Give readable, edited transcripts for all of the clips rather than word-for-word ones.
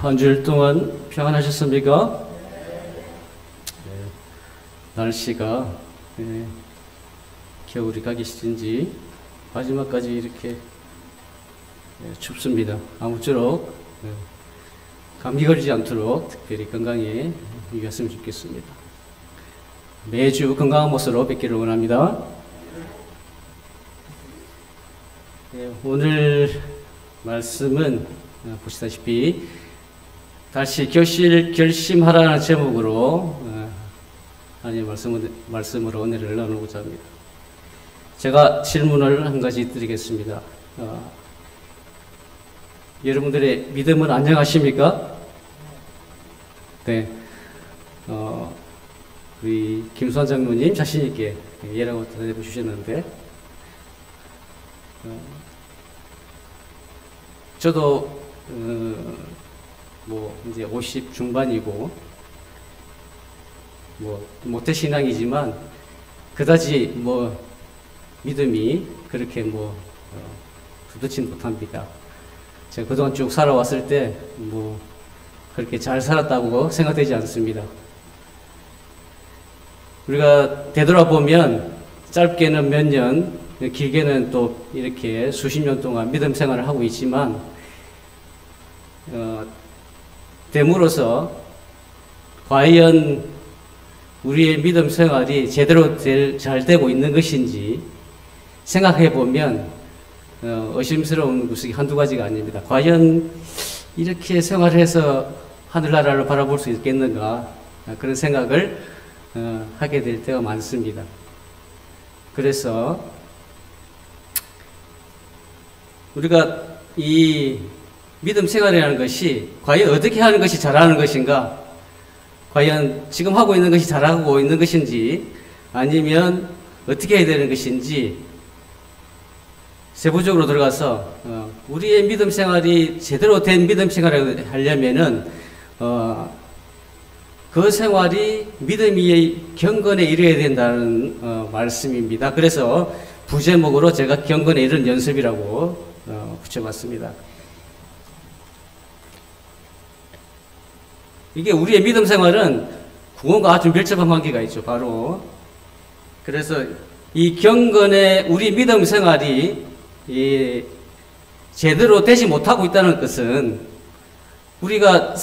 한 주일 동안 평안하셨습니까? 네, 날씨가 겨울이 가기 싫은지 마지막까지 이렇게 춥습니다. 아무쪼록 감기 걸리지 않도록 특별히 건강에 유의했으면 좋겠습니다. 매주 건강한 모습으로 뵙기를 원합니다. 오늘 말씀은 보시다시피 다시 결심하라는 제목으로 하나님의 말씀으로 은혜를 나누고자 합니다. 제가 질문을 한 가지 드리겠습니다. 여러분들의 믿음은 안녕하십니까? 네. 우리 김수환 장로님 자신있게 예라고 대답해 주셨는데, 저도 이제 50 중반이고 모태신앙이지만 그다지 믿음이 그렇게 두텁진 못합니다. 제가 그동안 쭉 살아왔을 때 그렇게 잘 살았다고 생각되지 않습니다. 우리가 되돌아보면 짧게는 몇 년, 길게는 또 이렇게 수십 년 동안 믿음 생활을 하고 있지만, 됨으로써 과연 우리의 믿음 생활이 제대로 잘 되고 있는 것인지 생각해 보면 의심스러운 구석이 한두 가지가 아닙니다. 과연 이렇게 생활해서 하늘나라를 바라볼 수 있겠는가, 그런 생각을 하게 될 때가 많습니다. 그래서 우리가 이 믿음 생활이라는 것이 과연 어떻게 하는 것이 잘하는 것인가, 과연 지금 하고 있는 것이 잘하고 있는 것인지, 아니면 어떻게 해야 되는 것인지 세부적으로 들어가서 우리의 믿음 생활이 제대로 된 믿음 생활을 하려면은 그 생활이 믿음의 경건에 이르어야 된다는 말씀입니다. 그래서 부제목으로 제가 경건에 이르는 연습이라고 붙여봤습니다. 이게 우리의 믿음 생활은 구원과 아주 밀접한 관계가 있죠. 바로 그래서 이 경건의 우리 믿음 생활이 제대로 되지 못하고 있다는 것은, 우리가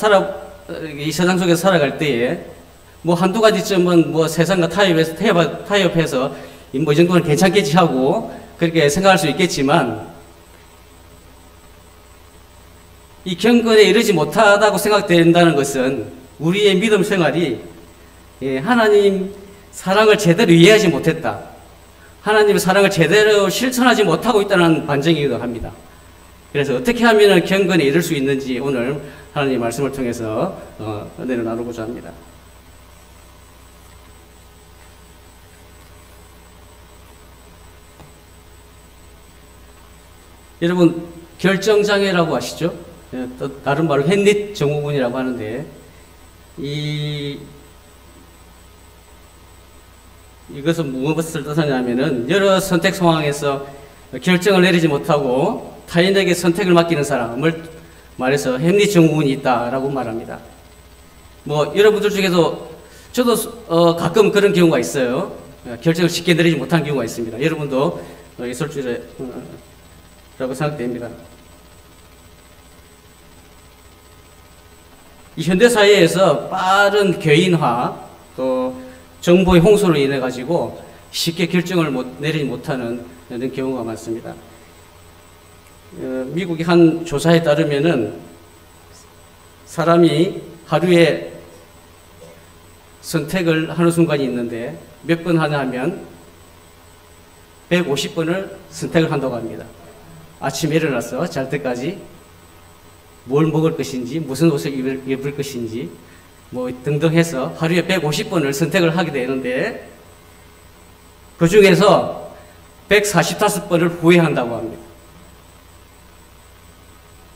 이 세상 속에서 살아갈 때에 한두 가지쯤은 세상과 타협해서 이 정도는 괜찮겠지 하고 그렇게 생각할 수 있겠지만, 이 경건에 이르지 못하다고 생각된다는 것은 우리의 믿음 생활이 하나님 사랑을 제대로 이해하지 못했다, 하나님의 사랑을 제대로 실천하지 못하고 있다는 반증이기도 합니다. 그래서 어떻게 하면 경건에 이를 수 있는지 오늘 하나님의 말씀을 통해서 은혜를 나누고자 합니다. 여러분, 결정장애라고 아시죠? 또 다른 말로 햄릿 증후군이라고 하는데, 이것은 무엇을 뜻하냐면은 여러 선택 상황에서 결정을 내리지 못하고 타인에게 선택을 맡기는 사람을 말해서 햄릿 증후군이 있다라고 말합니다. 여러분들 중에도 저도 가끔 그런 경우가 있어요. 결정을 쉽게 내리지 못한 경우가 있습니다. 여러분도 있을 줄이라고 생각됩니다. 이 현대사회에서 빠른 개인화, 또 정보의 홍수로 인해 가지고 쉽게 결정을 내리지 못하는 이런 경우가 많습니다. 미국의 한 조사에 따르면은 사람이 하루에 선택을 하는 순간이 있는데 몇 번 하냐 하면 150번을 선택을 한다고 합니다. 아침에 일어나서 잘 때까지 뭘 먹을 것인지, 무슨 옷을 입을 것인지 등등 해서 하루에 150번을 선택을 하게 되는데, 그 중에서 145번을 후회한다고 합니다.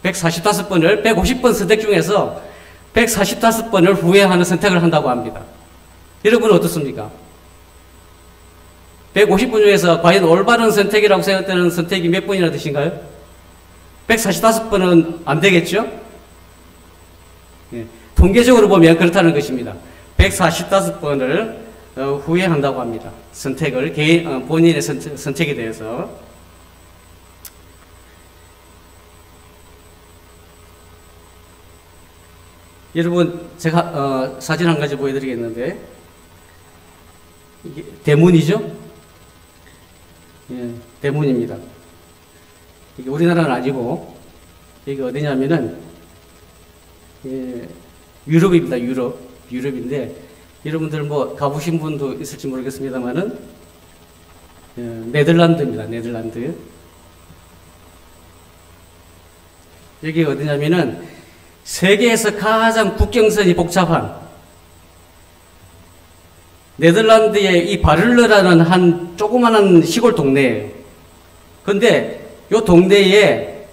145번을 150번 선택 중에서 145번을 후회하는 선택을 한다고 합니다. 여러분은 어떻습니까? 150번 중에서 과연 올바른 선택이라고 생각되는 선택이 몇 번이나 되신가요? 145번은 안 되겠죠? 예, 통계적으로 보면 그렇다는 것입니다. 145번을 후회한다고 합니다. 선택을, 본인의 선택에 대해서. 여러분, 제가 사진 한 가지 보여드리겠는데, 이게 대문이죠? 예, 대문입니다. 이게 우리나라는 아니고, 이게 어디냐면은, 예, 유럽입니다. 유럽인데, 여러분들 뭐 가보신 분도 있을지 모르겠습니다만은, 예, 네덜란드입니다. 네덜란드. 여기 어디냐면은, 세계에서 가장 국경선이 복잡한 네덜란드의 이 바를르라는 한 조그마한 시골 동네예요. 근데 요 동네에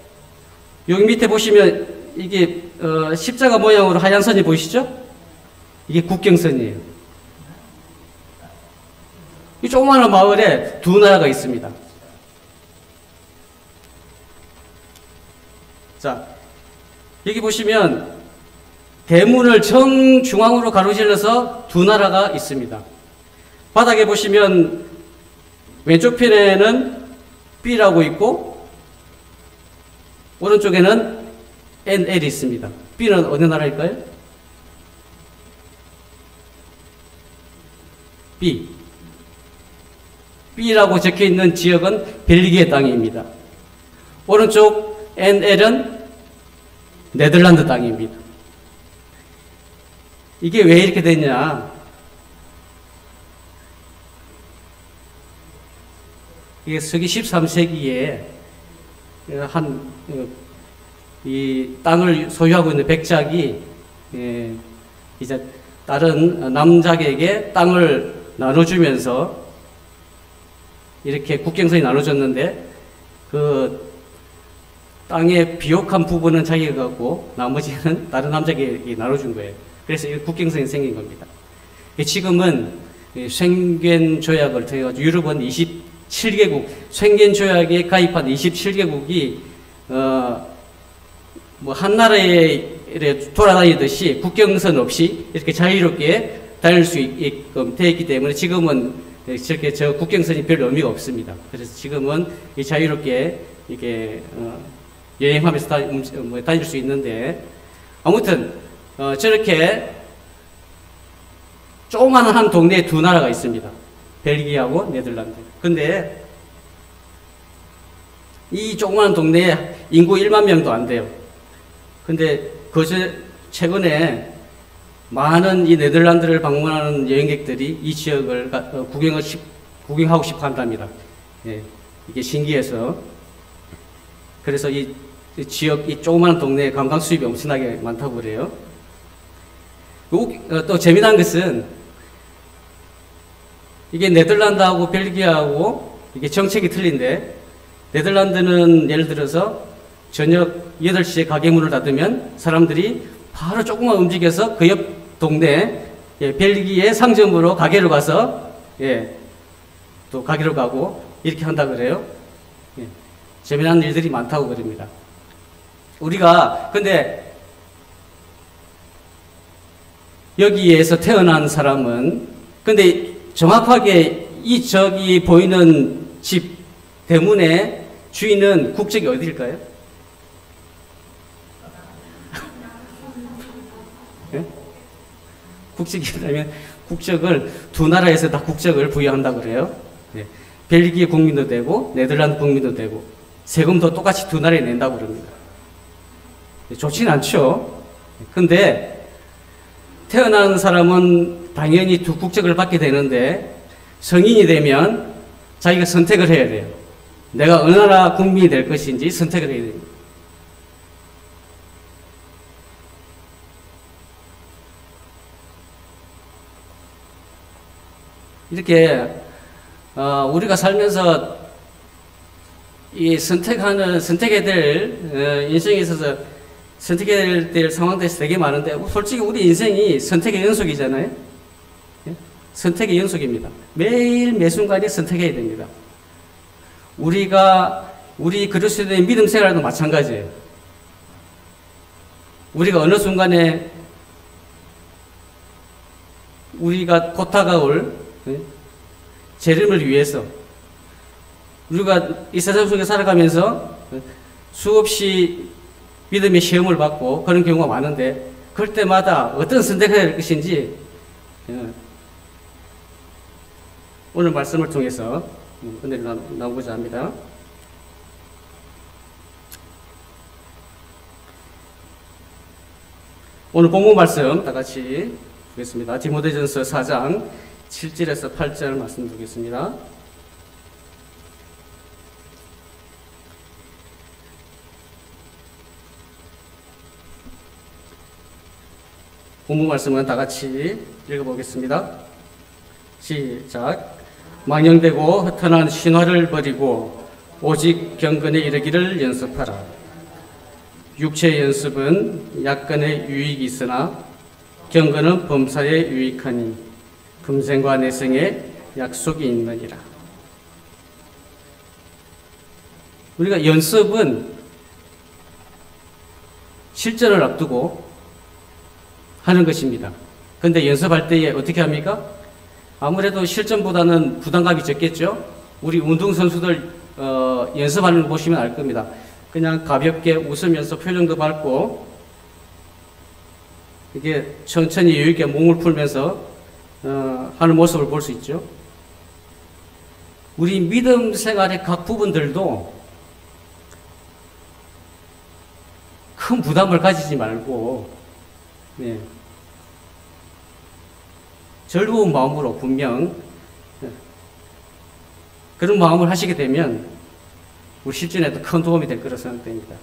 여기 밑에 보시면 이게 십자가 모양으로 하얀 선이 보이시죠? 이게 국경선이에요. 이 조그마한 마을에 두 나라가 있습니다. 자, 여기 보시면 대문을 정중앙으로 가로질러서 두 나라가 있습니다. 바닥에 보시면 왼쪽 편에는 B라고 있고 오른쪽에는 NL이 있습니다. B는 어느 나라일까요? B. B라고 적혀 있는 지역은 벨기에 땅입니다. 오른쪽 NL은 네덜란드 땅입니다. 이게 왜 이렇게 됐냐? 이게 서기 13세기에 이 땅을 소유하고 있는 백작이 이제 다른 남작에게 땅을 나눠주면서 이렇게 국경선이 나눠졌는데 그 땅의 비옥한 부분은 자기가 갖고 나머지는 다른 남자에게 나눠준 거예요. 그래서 이 국경선이 생긴 겁니다. 지금은宣言 조약을 통해 가지고 유럽은 27개국宣言 조약에 가입한 27개국이 뭐 한 나라에 돌아다니듯이 국경선 없이 이렇게 자유롭게 다닐 수 있게끔 되어 있기 때문에 지금은 저렇게 국경선이 별 의미가 없습니다. 그래서 지금은 자유롭게 이렇게 여행하면서 다닐 수 있는데, 아무튼 저렇게 조그마한 한 동네에 두 나라가 있습니다. 벨기에하고 네덜란드. 근데 이 조그마한 동네에 인구 1만 명도 안 돼요. 근데 최근에 많은 이 네덜란드를 방문하는 여행객들이 이 지역을 구경하고 싶어 한답니다. 예, 이게 신기해서. 그래서 이 지역, 이 조그마한 동네에 관광 수입이 엄청나게 많다고 그래요. 또 재미난 것은 이게 네덜란드하고 벨기에하고 이게 정책이 틀린데, 네덜란드는 예를 들어서 저녁 8시에 가게 문을 닫으면 사람들이 바로 조금만 움직여서 그 옆 동네, 벨기에 상점으로 가게로 가서, 또 가게로 가고 이렇게 한다 그래요. 재미난 일들이 많다고 그럽니다. 근데 여기에서 태어난 사람은, 근데 정확하게 저기 보이는 집 대문의 주인은 국적이 어디일까요? 네? 국적이라면 국적을 두 나라에서 다 국적을 부여한다고 그래요. 네. 벨기에 국민도 되고 네덜란드 국민도 되고 세금도 똑같이 두 나라에 낸다고 그럽니다. 네, 좋진 않죠. 근데 태어난 사람은 당연히 두 국적을 받게 되는데 성인이 되면 자기가 선택을 해야 돼요. 내가 어느 나라 국민이 될 것인지 선택을 해야 됩니다. 이렇게 우리가 살면서 이 선택해야 될 인생에 있어서 선택해야 될 상황들이 되게 많은데, 솔직히 우리 인생이 선택의 연속이잖아요. 선택의 연속입니다. 매일 매순간에 선택해야 됩니다. 우리 그리스도인의 믿음 생활도 마찬가지예요. 우리가 어느 순간에 우리가 곧 다가올 재림을 위해서 우리가 이 세상 속에 살아가면서 수없이 믿음의 시험을 받고 그런 경우가 많은데 그럴 때마다 어떤 선택을 해야 할 것인지 오늘 말씀을 통해서 은혜를 나누고자 합니다. 오늘 본문 말씀 다 같이 보겠습니다. 디모데전서 4장 7절에서 8절 말씀 드리겠습니다. 본문 말씀은 다 같이 읽어보겠습니다. 시작. 망령되고 허탄한 신화를 버리고 오직 경건에 이르기를 연습하라. 육체의 연습은 약간의 유익이 있으나 경건은 범사에 유익하니 금생과 내생에 약속이 있느니라. 우리가 연습은 실전을 앞두고 하는 것입니다. 그런데 연습할 때에 어떻게 합니까? 아무래도 실전보다는 부담감이 적겠죠? 우리 운동선수들 연습하는 거 보시면 알 겁니다. 그냥 가볍게 웃으면서 표정도 밝고 이게 천천히 여유있게 몸을 풀면서 하는 모습을 볼 수 있죠. 우리 믿음 생활의 각 부분들도 큰 부담을 가지지 말고 즐거운 마음으로 분명 그런 마음을 하시게 되면 우리 실전에도 큰 도움이 될 거라 생각됩니다.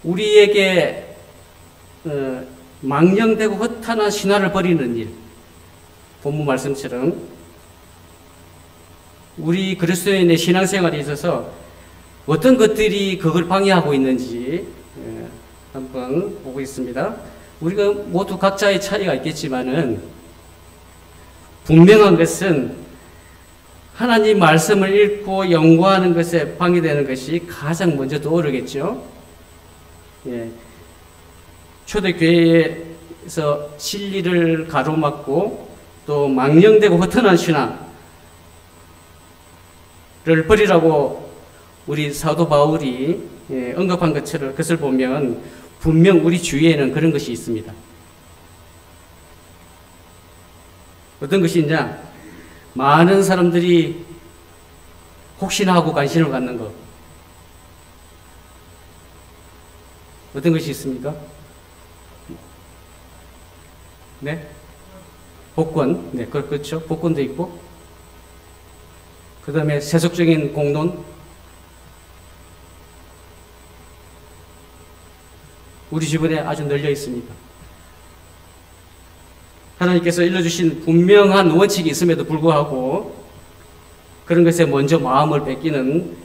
우리에게 망령되고 허탄한 신화를 버리는 일, 본문 말씀처럼 우리 그리스도인의 신앙생활에 있어서 어떤 것들이 그걸 방해하고 있는지 한번 보고 있습니다. 우리가 모두 각자의 차이가 있겠지만은 분명한 것은 하나님 말씀을 읽고 연구하는 것에 방해되는 것이 가장 먼저 떠오르겠죠. 초대교회에서 진리를 가로막고 또 망령되고 허탄한 신앙을 버리라고 우리 사도 바울이 언급한 것을 보면 분명 우리 주위에는 그런 것이 있습니다. 어떤 것이냐? 많은 사람들이 혹시나 하고 관심을 갖는 것. 어떤 것이 있습니까? 네? 복권. 네, 그렇죠. 복권도 있고. 그 다음에 세속적인 공론. 우리 주변에 아주 널려 있습니다. 하나님께서 일러주신 분명한 원칙이 있음에도 불구하고 그런 것에 먼저 마음을 뺏기는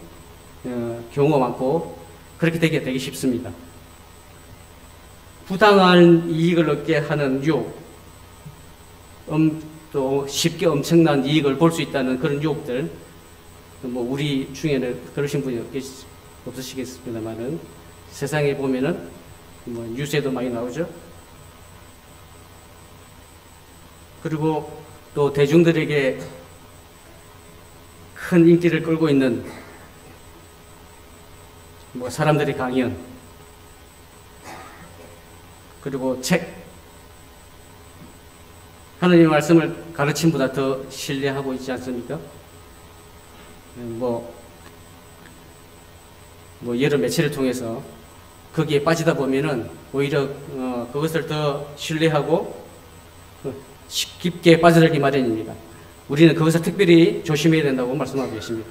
경우가 많고 그렇게 되기 쉽습니다. 부당한 이익을 얻게 하는 유혹, 또 쉽게 엄청난 이익을 볼 수 있다는 그런 유혹들, 뭐 우리 중에는 그러신 분이 없으시겠습니다만은 세상에 보면은 뭐 뉴스에도 많이 나오죠. 그리고 또 대중들에게 큰 인기를 끌고 있는 뭐 사람들의 강연, 그리고 책, 하나님의 말씀을 가르침보다 더 신뢰하고 있지 않습니까? 뭐 여러 매체를 통해서 거기에 빠지다 보면은 오히려 그것을 더 신뢰하고 깊게 빠져들기 마련입니다. 우리는 그것을 특별히 조심해야 된다고 말씀하고 계십니다.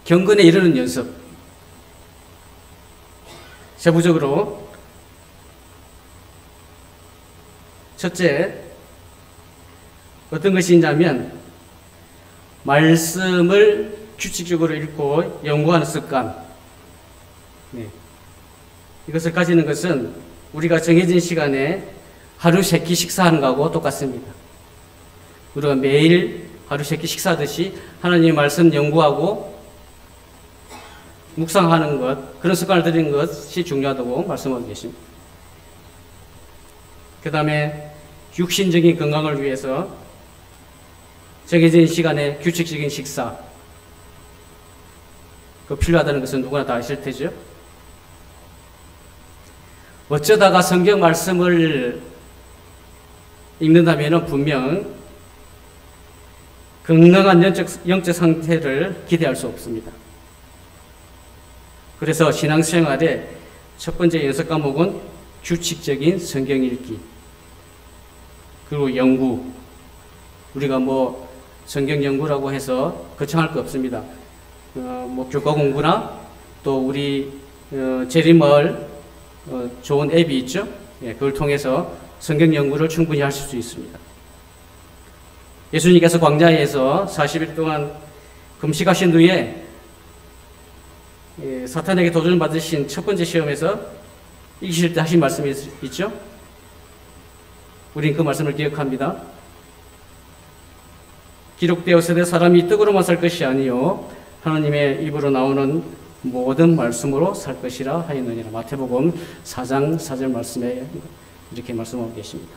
경건에 이르는 연습. 세부적으로 첫째, 어떤 것이 있냐면 말씀을 규칙적으로 읽고 연구하는 습관. 이것을 가지는 것은 우리가 정해진 시간에 하루 3끼 식사하는 것하고 똑같습니다. 우리가 매일 하루 3끼 식사하듯이 하나님의 말씀 연구하고 묵상하는 것, 그런 습관을 들이는 것이 중요하다고 말씀하고 계십니다. 그 다음에 육신적인 건강을 위해서 정해진 시간에 규칙적인 식사, 그 필요하다는 것은 누구나 다 아실 테죠. 어쩌다가 성경 말씀을 읽는다면 분명 건강한 영적 상태를 기대할 수 없습니다. 그래서 신앙생활의 첫 번째 연습 과목은 규칙적인 성경 읽기, 그리고 연구. 우리가 뭐 성경 연구라고 해서 거창할 거 없습니다. 뭐 교과 공부나 또 우리 재림마을 좋은 앱이 있죠. 예, 그걸 통해서 성경 연구를 충분히 하실 수 있습니다. 예수님께서 광야에서 40일 동안 금식하신 후에 사탄에게 도전을 받으신 첫 번째 시험에서 이기실 때 하신 말씀이 있죠. 우린 그 말씀을 기억합니다. 기록되었으되 사람이 떡으로만 살 것이 아니요 하나님의 입으로 나오는 모든 말씀으로 살 것이라 하였느니라. 마태복음 4장 4절 말씀에 이렇게 말씀하고 계십니다.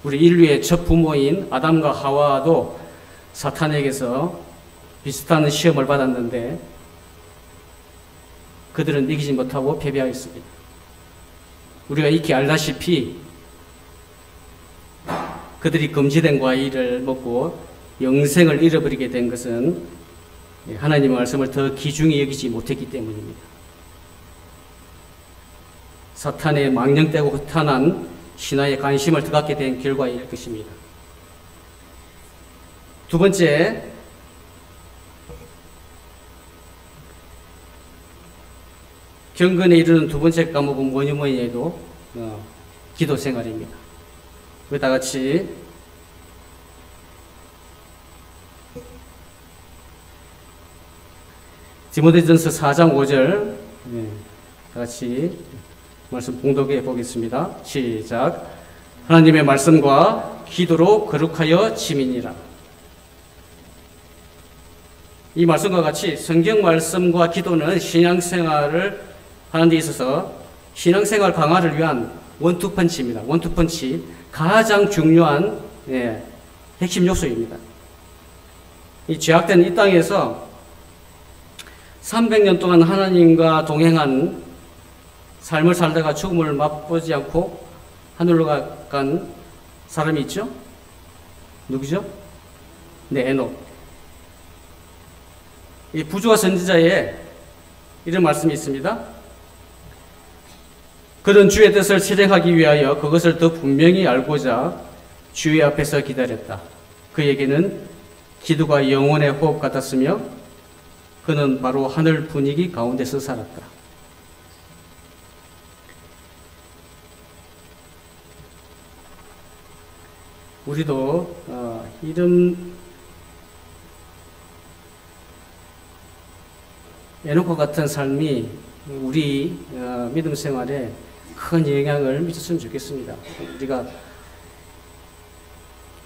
우리 인류의 첫 부모인 아담과 하와도 사탄에게서 비슷한 시험을 받았는데 그들은 이기지 못하고 패배하였습니다. 우리가 익히 알다시피 그들이 금지된 과일을 먹고 영생을 잃어버리게 된 것은 하나님의 말씀을 더 귀중히 여기지 못했기 때문입니다. 사탄의 망령되고 허탄한 신화에 관심을 더 갖게 된 결과일 것입니다. 두 번째, 경건에 이르는 두 번째 과목은 뭐니 해도 기도 생활입니다. 우리 다 같이 디모데전서 4장 5절 다 같이 말씀 봉독해 보겠습니다. 시작. 하나님의 말씀과 기도로 거룩하여 지민이라. 이 말씀과 같이 성경 말씀과 기도는 신앙생활을 하는 데 있어서 신앙생활 강화를 위한 원투펀치입니다. 원투펀치. 가장 중요한 핵심 요소입니다. 이 죄악된 이 땅에서 300년 동안 하나님과 동행한 삶을 살다가 죽음을 맛보지 않고 하늘로 간 사람이 있죠? 누구죠? 네, 에녹. 이 부조와 선지자에 이런 말씀이 있습니다. 그는 주의 뜻을 실행하기 위하여 그것을 더 분명히 알고자 주의 앞에서 기다렸다. 그에게는 기도가 영혼의 호흡 같았으며 그는 바로 하늘 분위기 가운데서 살았다. 우리도 이런 에녹과 같은 삶이 우리 믿음 생활에 큰 영향을 미쳤으면 좋겠습니다. 우리가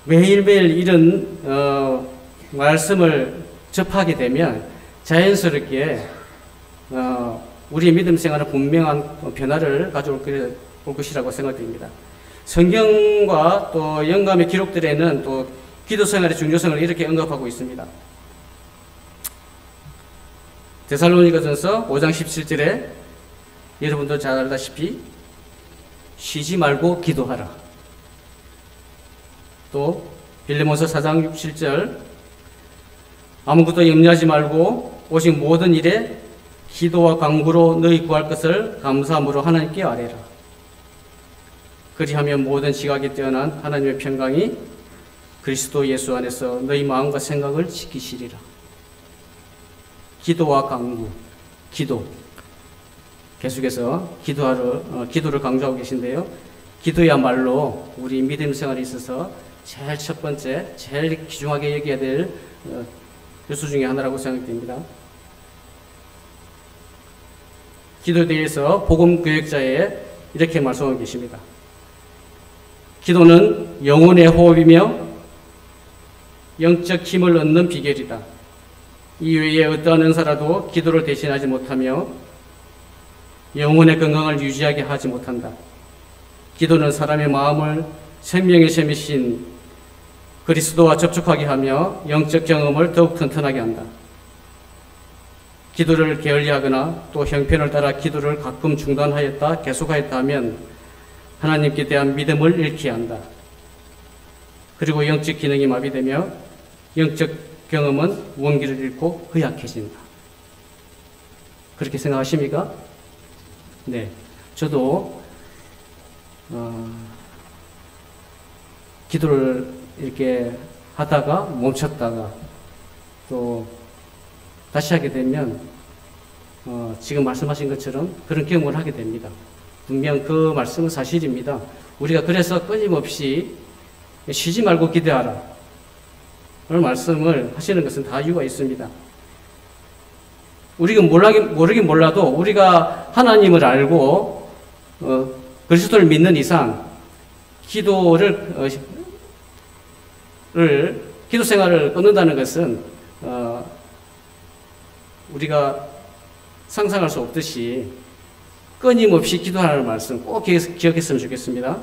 매일매일 이런 말씀을 접하게 되면 자연스럽게 우리의 믿음 생활은 분명한 변화를 가져올 것이라고 생각됩니다. 성경과 또 영감의 기록들에는 또 기도 생활의 중요성을 이렇게 언급하고 있습니다. 데살로니가전서 5장 17절에 여러분도 잘 알다시피 쉬지 말고 기도하라. 또 빌레몬서 4장 6, 7절 아무것도 염려하지 말고 오직 모든 일에 기도와 간구로 너희 구할 것을 감사함으로 하나님께 아뢰라. 그리하면 모든 지각이 뛰어난 하나님의 평강이 그리스도 예수 안에서 너희 마음과 생각을 지키시리라. 기도와 간구, 기도. 계속해서 기도를 강조하고 계신데요. 기도야말로 우리 믿음 생활에 있어서 제일 첫 번째, 제일 귀중하게 여겨야 될 요소 중에 하나라고 생각됩니다. 기도에 대해서 복음교역자에 이렇게 말씀하고 계십니다. 기도는 영혼의 호흡이며 영적 힘을 얻는 비결이다. 이외에 어떠한 은사라도 기도를 대신하지 못하며 영혼의 건강을 유지하게 하지 못한다. 기도는 사람의 마음을 생명의 샘이신 그리스도와 접촉하게 하며 영적 경험을 더욱 튼튼하게 한다. 기도를 게을리하거나 또 형편을 따라 기도를 가끔 중단하였다 계속하였다 하면 하나님께 대한 믿음을 잃게 한다. 그리고 영적 기능이 마비되며 영적 경험은 원기를 잃고 허약해진다. 그렇게 생각하십니까? 네, 저도 기도를 이렇게 하다가 멈췄다가 또 다시 하게 되면 지금 말씀하신 것처럼 그런 경험을 하게 됩니다. 분명 그 말씀은 사실입니다. 우리가 그래서 끊임없이 쉬지 말고 기도하라 그런 말씀을 하시는 것은 다 이유가 있습니다. 우리가 모르긴 몰라도 우리가 하나님을 알고 그리스도를 믿는 이상 기도 생활을 끊는다는 것은 우리가 상상할 수 없듯이 끊임없이 기도하라는 말씀 꼭 기억했으면 좋겠습니다.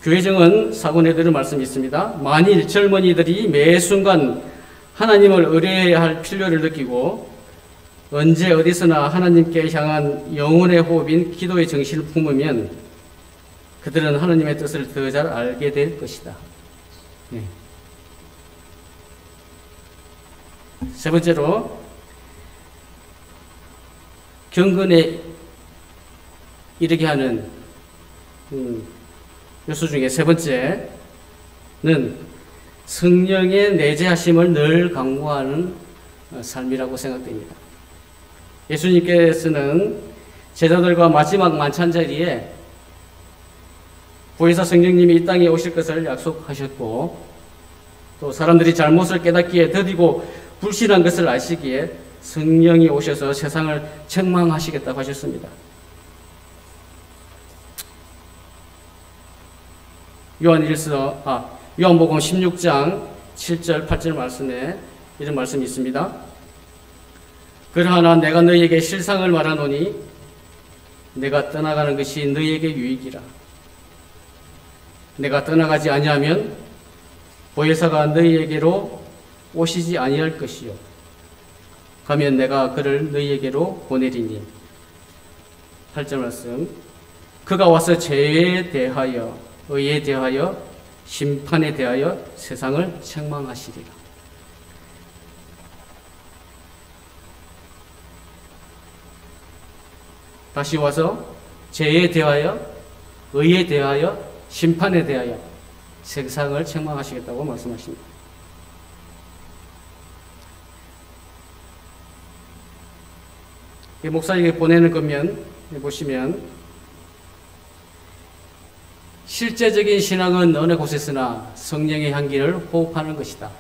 교회정은 사고내들의 말씀이 있습니다. 만일 젊은이들이 매 순간 하나님을 의뢰해야 할 필요를 느끼고 언제 어디서나 하나님께 향한 영혼의 호흡인 기도의 정신을 품으면 그들은 하나님의 뜻을 더 잘 알게 될 것이다. 네. 세 번째로 경건에 이르게 하는 요소 중에 세 번째는 성령의 내재하심을 늘 강구하는 삶이라고 생각됩니다. 예수님께서는 제자들과 마지막 만찬 자리에 보혜사 성령님이 이 땅에 오실 것을 약속하셨고 또 사람들이 잘못을 깨닫기에 더디고 불신한 것을 아시기에 성령이 오셔서 세상을 책망하시겠다고 하셨습니다. 요한복음 16장 7절 8절 말씀에 이런 말씀이 있습니다. 그러나 내가 너희에게 실상을 말하노니 내가 떠나가는 것이 너희에게 유익이라. 내가 떠나가지 아니하면 보혜사가 너희에게로 오시지 아니할 것이요 가면 내가 그를 너희에게로 보내리니. 8절 말씀. 그가 와서 죄에 대하여 의에 대하여 심판에 대하여 세상을 책망하시리라. 다시 와서 죄에 대하여 의에 대하여 심판에 대하여 세상을 책망하시겠다고 말씀하십니다. 목사에게 보내는 거면 보시면 실제적인 신앙은 어느 곳에서나 성령의 향기를 호흡하는 것이다.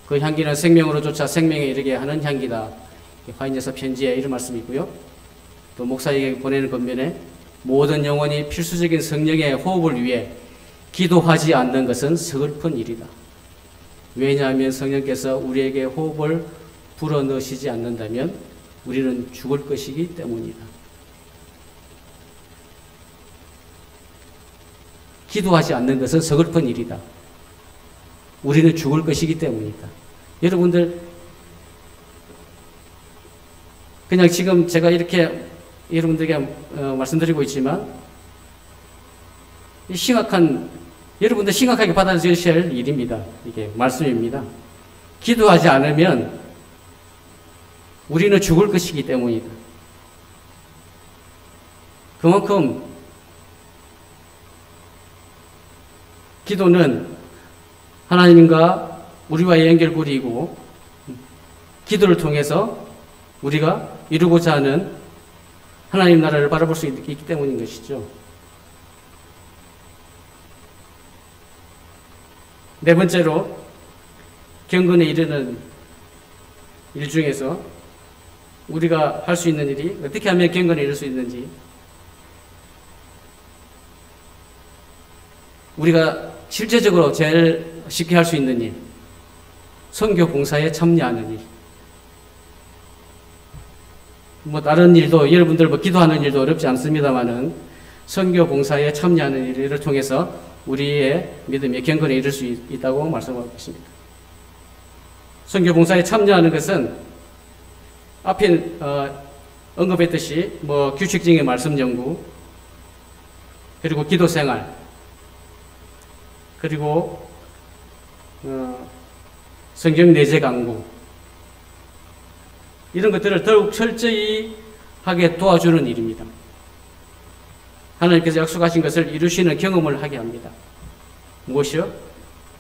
그 향기는 생명으로조차 생명에 이르게 하는 향기다. 화인여서 편지에 이런 말씀이 있고요. 또 목사에게 보내는 권면에 모든 영혼이 필수적인 성령의 호흡을 위해 기도하지 않는 것은 서글픈 일이다. 왜냐하면 성령께서 우리에게 호흡을 불어넣으시지 않는다면 우리는 죽을 것이기 때문이다. 기도하지 않는 것은 서글픈 일이다. 우리는 죽을 것이기 때문이다. 여러분들 그냥 지금 제가 이렇게 여러분들에게 말씀드리고 있지만 여러분들 심각하게 받아들여야 할 일입니다. 이게 말씀입니다. 기도하지 않으면 우리는 죽을 것이기 때문이다. 그만큼 기도는 하나님과 우리와의 연결고리이고 기도를 통해서 우리가 이루고자 하는 하나님 나라를 바라볼 수 있기 때문인 것이죠. 네 번째로 경건에 이르는 일 중에서 우리가 할 수 있는 일이 어떻게 하면 경건에 이를 수 있는지 우리가 실제적으로 제일 쉽게 할 수 있는 일, 선교 봉사에 참여하는 일. 뭐 다른 일도 여러분들 뭐 기도하는 일도 어렵지 않습니다만은 선교 봉사에 참여하는 일을 통해서 우리의 믿음의 경건에 이를 수 있다고 말씀하고 계십니다. 선교 봉사에 참여하는 것은 앞에 언급했듯이 뭐 규칙적인 말씀 연구, 그리고 기도 생활, 그리고 성경 내재 강구, 이런 것들을 더욱 철저히 하게 도와주는 일입니다. 하나님께서 약속하신 것을 이루시는 경험을 하게 합니다. 무엇이요?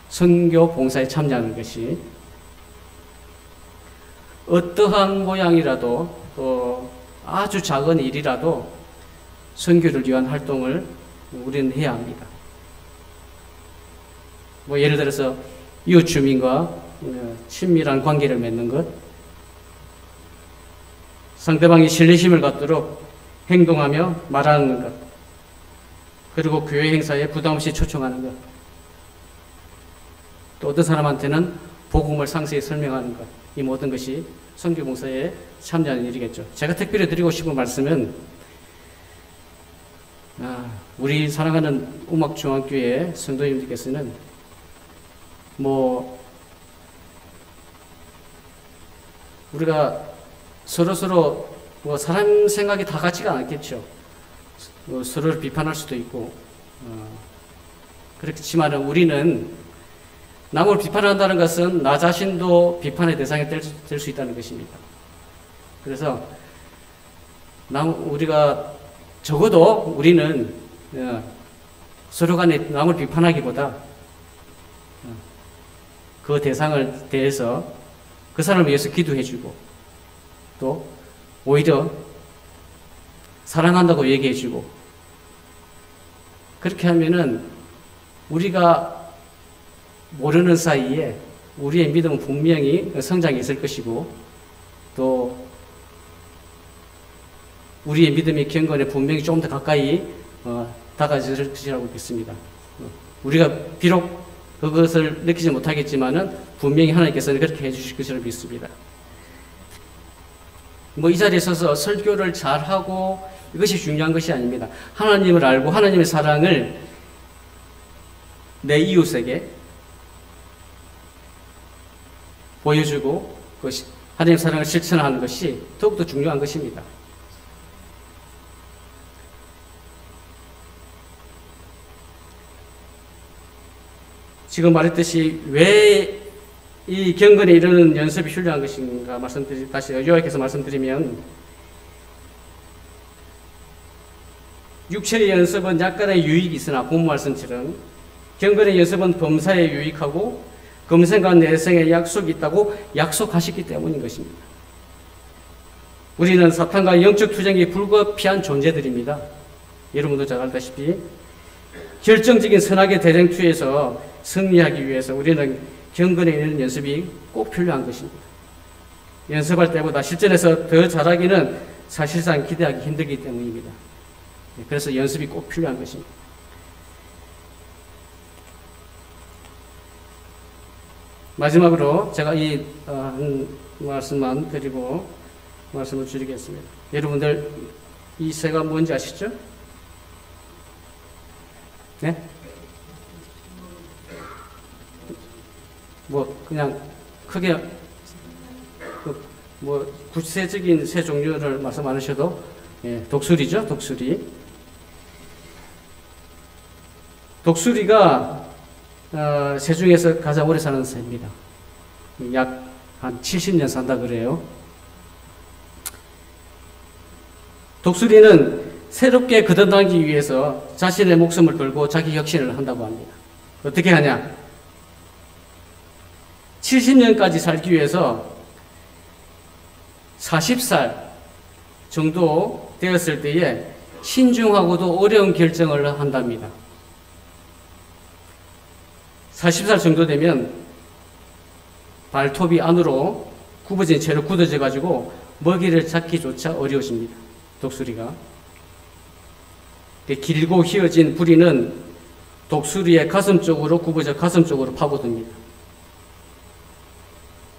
선교 봉사에 참여하는 것이 어떠한 모양이라도 또 아주 작은 일이라도 선교를 위한 활동을 우리는 해야 합니다. 뭐 예를 들어서 이웃 주민과 친밀한 관계를 맺는 것, 상대방이 신뢰심을 갖도록 행동하며 말하는 것, 그리고 교회 행사에 부담없이 초청하는 것, 또 어떤 사람한테는 복음을 상세히 설명하는 것, 이 모든 것이 선교 봉사에 참여하는 일이겠죠. 제가 특별히 드리고 싶은 말씀은 우리 사랑하는 음악중앙교회 성도님들께서는 뭐 우리가 서로 뭐 사람 생각이 다 같지가 않겠죠. 서로를 비판할 수도 있고 그렇지만은 우리는 남을 비판한다는 것은 나 자신도 비판의 대상이 될 수 있다는 것입니다. 그래서 우리가 적어도 우리는 서로 간에 남을 비판하기보다 그 대상을 대해서 그 사람을 위해서 기도해주고 또 오히려 사랑한다고 얘기해주고, 그렇게 하면은 우리가 모르는 사이에 우리의 믿음은 분명히 성장이 있을 것이고 또 우리의 믿음의 경건에 분명히 조금 더 가까이 다가질 것이라고 믿습니다. 우리가 비록 그것을 느끼지 못하겠지만은 분명히 하나님께서는 그렇게 해주실 것이라고 믿습니다. 뭐 이 자리에 서서 설교를 잘하고 이것이 중요한 것이 아닙니다. 하나님을 알고 하나님의 사랑을 내 이웃에게 보여주고 하나님의 사랑을 실천하는 것이 더욱더 중요한 것입니다. 지금 말했듯이 왜 이 경건에 이르는 연습이 필요한 것인가 다시 요약해서 말씀드리면, 육체의 연습은 약간의 유익이 있으나 본 말씀처럼 경건의 연습은 범사에 유익하고 금생과 내생에 약속이 있다고 약속하셨기 때문인 것입니다. 우리는 사탄과 영적 투쟁이 불가피한 존재들입니다. 여러분도 잘 알다시피 결정적인 선악의 대쟁투에서 승리하기 위해서 우리는 경건에 있는 연습이 꼭 필요한 것입니다. 연습할 때보다 실전에서 더 잘하기는 사실상 기대하기 힘들기 때문입니다. 그래서 연습이 꼭 필요한 것입니다. 마지막으로 제가 이 말씀만 드리고 말씀을 드리겠습니다. 여러분들 이 새가 뭔지 아시죠? 네? 뭐 그냥 크게 뭐 구체적인 새 종류를 말씀 안 하셔도 독수리죠, 독수리. 독수리가 새 중에서 가장 오래 사는 새입니다. 약 한 70년 산다 그래요. 독수리는 새롭게 거듭나기 위해서 자신의 목숨을 걸고 자기 혁신을 한다고 합니다. 어떻게 하냐? 70년까지 살기 위해서 40살 정도 되었을 때에 신중하고도 어려운 결정을 한답니다. 40살 정도 되면 발톱이 안으로 굽어진 채로 굳어져 가지고 먹이를 찾기조차 어려워집니다. 독수리가. 길고 휘어진 부리는 독수리의 가슴 쪽으로 굽어져 가슴 쪽으로 파고듭니다.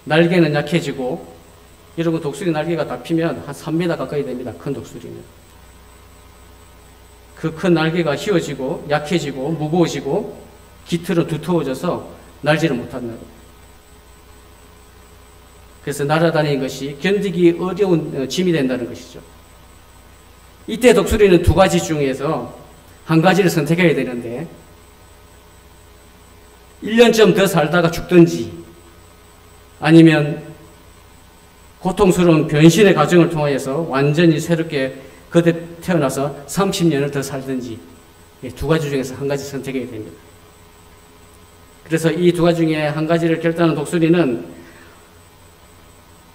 날개는 약해지고, 여러분 독수리 날개가 다 피면 한 3m 가까이 됩니다. 큰 독수리는. 그 큰 날개가 휘어지고 약해지고 무거워지고 깃털은 두터워져서 날지를 못한다. 그래서 날아다니는 것이 견디기 어려운 짐이 된다는 것이죠. 이때 독수리는 두 가지 중에서 한 가지를 선택해야 되는데 1년쯤 더 살다가 죽든지 아니면 고통스러운 변신의 과정을 통하여서 완전히 새롭게 그대 태어나서 30년을 더 살든지 두 가지 중에서 한 가지 선택해야 됩니다. 그래서 이 두 가지 중에 한 가지를 결단한 독수리는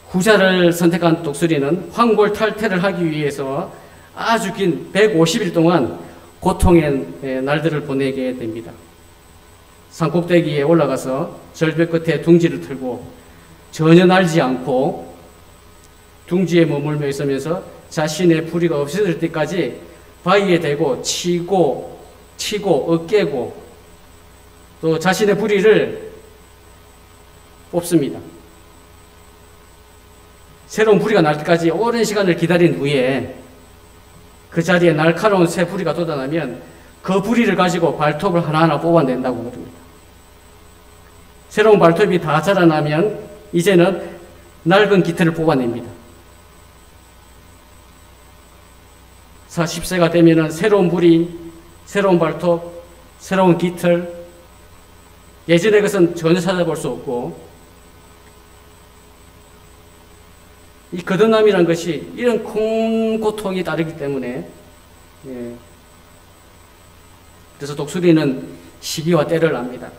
후자를 선택한 독수리는 황골 탈퇴를 하기 위해서 아주 긴 150일 동안 고통의 날들을 보내게 됩니다. 산꼭대기에 올라가서 절벽 끝에 둥지를 틀고 전혀 날지 않고 둥지에 머물며 있으면서 자신의 부리가 없어질 때까지 바위에 대고 치고 어깨고 또 자신의 부리를 뽑습니다. 새로운 부리가 날 때까지 오랜 시간을 기다린 후에 그 자리에 날카로운 새 부리가 돋아나면 그 부리를 가지고 발톱을 하나하나 뽑아낸다고 그럽니다. 새로운 발톱이 다 자라나면 이제는 낡은 깃털을 뽑아냅니다. 40세가 되면은 새로운 부리, 새로운 발톱, 새로운 깃털, 예전의 것은 전혀 찾아볼 수 없고, 이 거듭남이라는 것이 이런 큰 고통이 따르기 때문에, 그래서 독수리는 시기와 때를 압니다.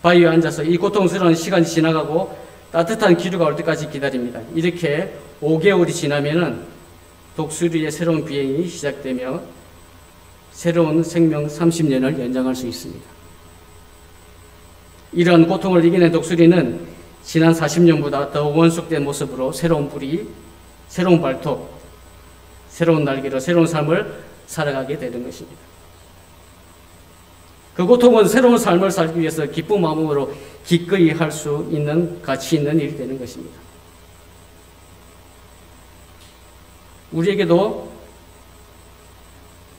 바위에 앉아서 이 고통스러운 시간이 지나가고 따뜻한 기류가 올 때까지 기다립니다. 이렇게 5개월이 지나면은 독수리의 새로운 비행이 시작되며 새로운 생명 30년을 연장할 수 있습니다. 이런 고통을 이겨낸 독수리는 지난 40년보다 더 원숙된 모습으로 새로운 부리, 새로운 발톱, 새로운 날개로 새로운 삶을 살아가게 되는 것입니다. 그 고통은 새로운 삶을 살기 위해서 기쁜 마음으로 기꺼이 할 수 있는 가치 있는 일이 되는 것입니다. 우리에게도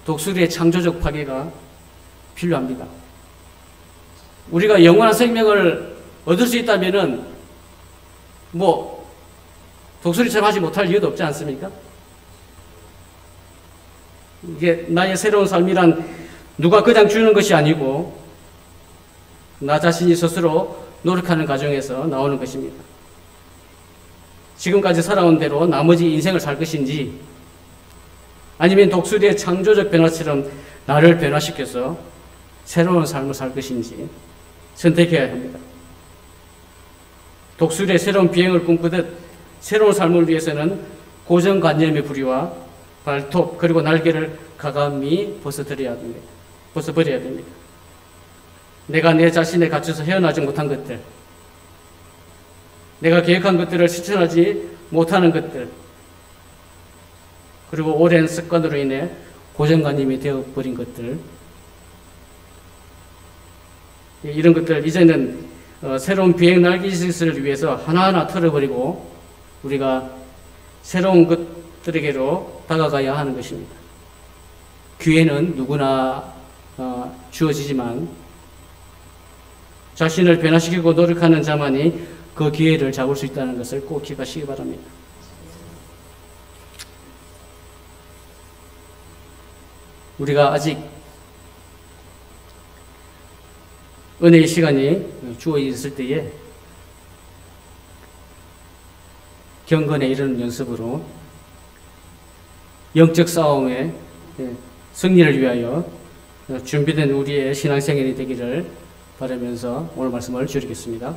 독수리의 창조적 파괴가 필요합니다. 우리가 영원한 생명을 얻을 수 있다면은 독수리처럼 하지 못할 이유도 없지 않습니까? 이게 나의 새로운 삶이란 누가 그냥 주는 것이 아니고 나 자신이 스스로 노력하는 과정에서 나오는 것입니다. 지금까지 살아온 대로 나머지 인생을 살 것인지 아니면 독수리의 창조적 변화처럼 나를 변화시켜서 새로운 삶을 살 것인지 선택해야 합니다. 독수리의 새로운 비행을 꿈꾸듯 새로운 삶을 위해서는 고정관념의 부리와 발톱 그리고 날개를 가감히 벗어버려야 됩니다. 내가 내 자신에 갇혀서 헤어나지 못한 것들, 내가 계획한 것들을 실천하지 못하는 것들, 그리고 오랜 습관으로 인해 고정관념이 되어버린 것들, 이런 것들 이제는 새로운 비행 날개짓을 위해서 하나하나 털어버리고 우리가 새로운 것들에게로 다가가야 하는 것입니다. 기회는 누구나 주어지지만 자신을 변화시키고 노력하는 자만이 그 기회를 잡을 수 있다는 것을 꼭 기억하시기 바랍니다. 우리가 아직 은혜의 시간이 주어 있을 때에 경건에 이르는 연습으로 영적 싸움의 승리를 위하여 준비된 우리의 신앙생활이 되기를 바라면서 오늘 말씀을 줄이겠습니다.